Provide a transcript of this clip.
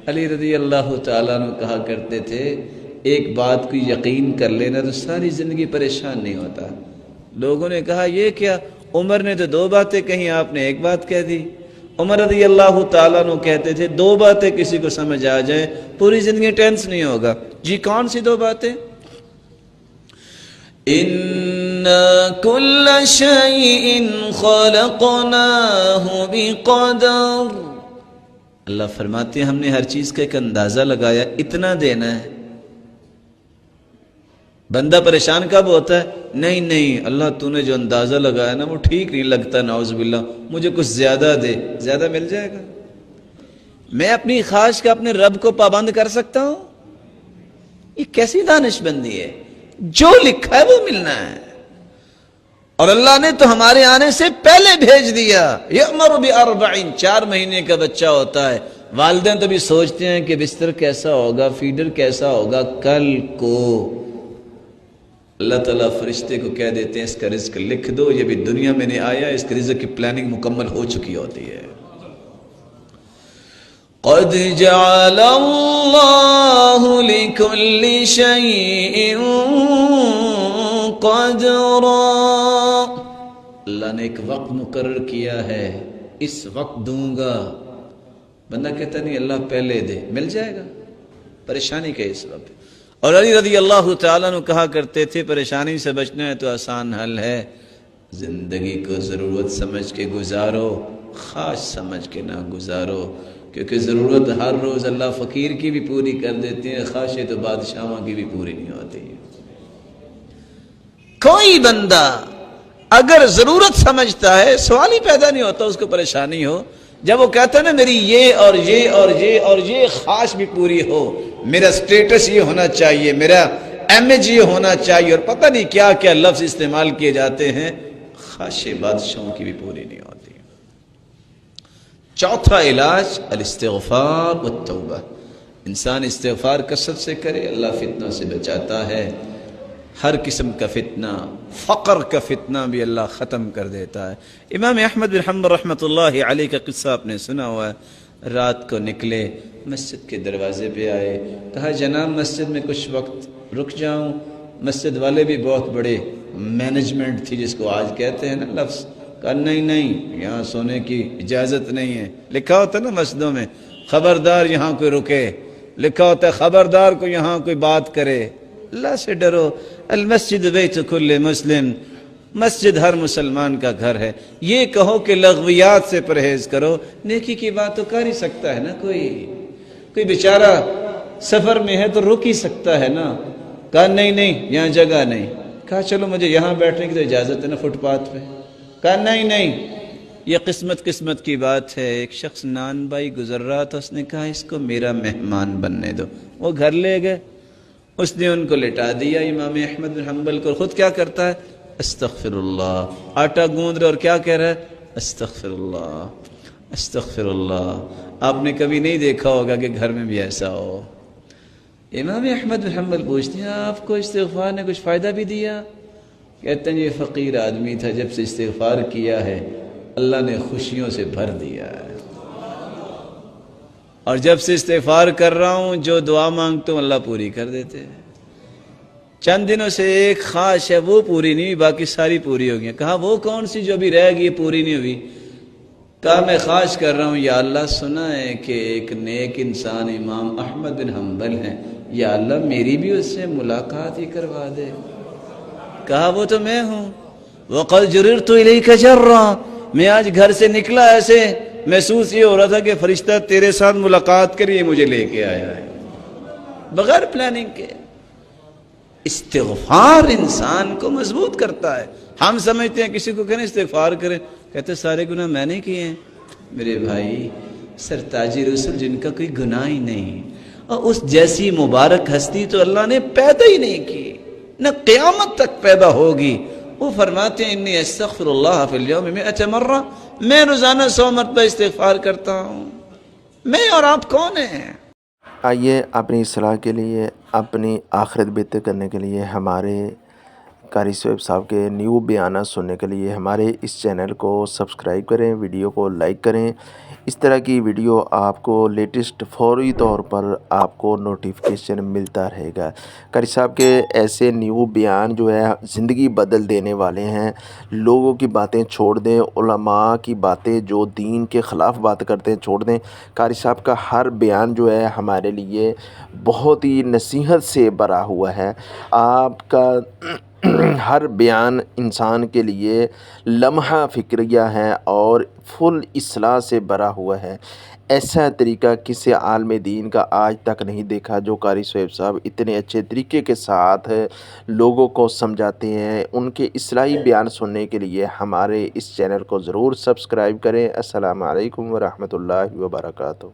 علی رضی اللہ تعالیٰ عنہ کہا کرتے تھے ایک بات کو یقین کر لینا تو ساری زندگی پریشان نہیں ہوتا۔ لوگوں نے کہا یہ کیا، عمر نے تو 2 باتیں کہیں، آپ نے ایک بات کہہ دی۔ عمر رضی اللہ تعالیٰ عنہ کہتے تھے 2 باتیں کسی کو سمجھ آ جائیں پوری زندگی ٹینس نہیں ہوگا۔ جی کون سی 2 باتیں؟ اِنَّا كُلَّ شَيْءٍ خَلَقْنَاهُ بِقَدَرٍ۔ اللہ فرماتے ہیں ہم نے ہر چیز کا ایک اندازہ لگایا، اتنا دینا ہے۔ بندہ پریشان کب ہوتا ہے؟ نہیں اللہ تو نے جو اندازہ لگایا نا وہ ٹھیک نہیں لگتا، نعوذ باللہ، مجھے کچھ زیادہ دے، زیادہ مل جائے گا۔ میں اپنی خواہش کا اپنے رب کو پابند کر سکتا ہوں؟ یہ کیسی دانش بندی ہے؟ جو لکھا ہے وہ ملنا ہے، اور اللہ نے تو ہمارے آنے سے پہلے بھیج دیا۔ یأمر ب40، 4 مہینے کا بچہ ہوتا ہے، والدین تو بھی سوچتے ہیں کہ بستر کیسا ہوگا، فیڈر کیسا ہوگا کل کو۔ اللہ تعالیٰ فرشتے کو کہہ دیتے ہیں اس کا رزق لکھ دو، یہ بھی دنیا میں نہیں آیا، اس کے رزق کی پلاننگ مکمل ہو چکی ہوتی ہے۔ قد جعل اللہ لکل شیء قدرا، اللہ نے ایک وقت مقرر کیا ہے، اس وقت دوں گا۔ بندہ کہتا نہیں اللہ پہلے دے، مل جائے گا، پریشانی کا اس وقت۔ اور علی رضی اللہ تعالیٰ عنہ کہا کرتے تھے پریشانی سے بچنا ہے تو آسان حل ہے، زندگی کو ضرورت سمجھ کے گزارو، خواہش سمجھ کے نہ گزارو، کیونکہ ضرورت ہر روز اللہ فقیر کی بھی پوری کر دیتے ہیں، خواہشیں تو بادشاہوں کی بھی پوری نہیں ہوتی۔ کوئی بندہ اگر ضرورت سمجھتا ہے سوال ہی پیدا نہیں ہوتا اس کو پریشانی ہو، جب وہ کہتا ہے نا میری یہ اور یہ اور یہ اور یہ خواہش بھی پوری ہو، میرا سٹیٹس یہ ہونا چاہیے، میرا امیج یہ ہونا چاہیے، اور پتہ نہیں کیا کیا لفظ استعمال کیے جاتے ہیں، خواہشیں بادشاہوں کی بھی پوری نہیں ہوتی۔ چوتھا علاج الاستغفار والتوبہ، انسان استغفار کثرت سے کرے، اللہ فتنوں سے بچاتا ہے، ہر قسم کا فتنہ، فقر کا فتنہ بھی اللہ ختم کر دیتا ہے۔ امام احمد بن حنبل رحمۃ اللہ علیہ کا قصہ آپ نے سنا ہوا ہے، رات کو نکلے، مسجد کے دروازے پہ آئے، کہا جناب مسجد میں کچھ وقت رک جاؤں۔ مسجد والے بھی بہت بڑے مینجمنٹ تھی جس کو آج کہتے ہیں نا لفظ، کہا نہیں یہاں سونے کی اجازت نہیں ہے، لکھا ہوتا ہے نا مسجدوں میں خبردار یہاں کوئی رکے، لکھا ہوتا ہے خبردار کو یہاں کوئی بات کرے۔ اللہ سے ڈرو، المسجد بیت کل مسلم، مسجد ہر مسلمان کا گھر ہے۔ یہ کہو کہ لغویات سے پرہیز کرو، نیکی کی بات تو کر ہی سکتا ہے نا، کوئی بیچارہ سفر میں ہے تو رک ہی سکتا ہے نا۔ کہا نہیں یہاں جگہ نہیں۔ کہا چلو مجھے یہاں بیٹھنے کی تو اجازت ہے نا فٹ پاتھ پہ۔ کہا نہیں یہ قسمت کی بات ہے۔ ایک شخص نان بھائی گزر رہا تھا، اس نے کہا اس کو میرا مہمان بننے دو، وہ گھر لے گئے، اس نے ان کو لٹا دیا۔ امام احمد بن حنبل کو خود کیا کرتا ہے؟ استغفر اللہ، آٹا گوندھ رہا اور کیا کہہ رہا ہے؟ استغفر اللہ استغفر اللہ۔ آپ نے کبھی نہیں دیکھا ہوگا کہ گھر میں بھی ایسا ہو۔ امام احمد بن حنبل پوچھتے ہیں آپ کو استغفار نے کچھ فائدہ بھی دیا؟ کہتے ہیں یہ فقیر آدمی تھا، جب سے استغفار کیا ہے اللہ نے خوشیوں سے بھر دیا ہے، اور جب سے استغفار کر رہا ہوں جو دعا مانگتا ہوں اللہ پوری کر دیتے ہیں۔ چند دنوں سے ایک خواہش ہے وہ پوری نہیں ہوئی، باقی ساری پوری ہو گئی۔ کہا وہ کون سی جو بھی رہ گئی پوری نہیں ہوئی؟ کہا میں خواہش کر رہا ہوں یا اللہ سنا ہے کہ ایک نیک انسان امام احمد بن حنبل ہیں، یا اللہ میری بھی اس سے ملاقات ہی کروا دے۔ کہا وہ تو میں ہوں، وَقَدْ جُرِرْتُ إِلَيْكَ جَرًّا، میں آج گھر سے نکلا ایسے محسوس یہ ہو رہا تھا کہ فرشتہ تیرے ساتھ ملاقات کے لیے مجھے لے کے آیا ہے، بغیر پلاننگ کے۔ استغفار انسان کو مضبوط کرتا ہے۔ ہم سمجھتے ہیں کسی کو کہنے استغفار کریں، کہتے سارے گناہ میں نے کیے ہیں۔ میرے بھائی سرتاج رسول جن کا کوئی گناہ ہی نہیں، اور اس جیسی مبارک ہستی تو اللہ نے پیدا ہی نہیں کی، نہ قیامت تک پیدا ہوگی۔ وہ فرماتے ہیں انی استغفر اللہ فی اليوم 100 مرہ، میں روزانہ 100 مرتبہ استغفار کرتا ہوں۔ میں اور آپ کون ہیں؟ آئیے اپنی اصلاح کے لیے، اپنی آخرت بہتر کرنے کے لیے ہمارے قاری صہیب صاحب کے نیو بیانات سننے کے لیے ہمارے اس چینل کو سبسکرائب کریں، ویڈیو کو لائک کریں۔ اس طرح کی ویڈیو آپ کو لیٹسٹ فوری طور پر آپ کو نوٹیفیکیشن ملتا رہے گا۔ قاری صاحب کے ایسے نیو بیان جو ہے زندگی بدل دینے والے ہیں۔ لوگوں کی باتیں چھوڑ دیں، علماء کی باتیں جو دین کے خلاف بات کرتے ہیں چھوڑ دیں۔ قاری صاحب کا ہر بیان جو ہے ہمارے لیے بہت ہی نصیحت سے بھرا ہوا ہے۔ آپ کا ہر بیان انسان کے لیے لمحہ فکریہ ہے اور فل اصلاح سے بھرا ہوا ہے۔ ایسا طریقہ کسی عالم دین کا آج تک نہیں دیکھا جو قاری صہیب صاحب اتنے اچھے طریقے کے ساتھ لوگوں کو سمجھاتے ہیں۔ ان کے اصلاحی بیان سننے کے لیے ہمارے اس چینل کو ضرور سبسکرائب کریں۔ السلام علیکم ورحمۃ اللہ وبرکاتہ۔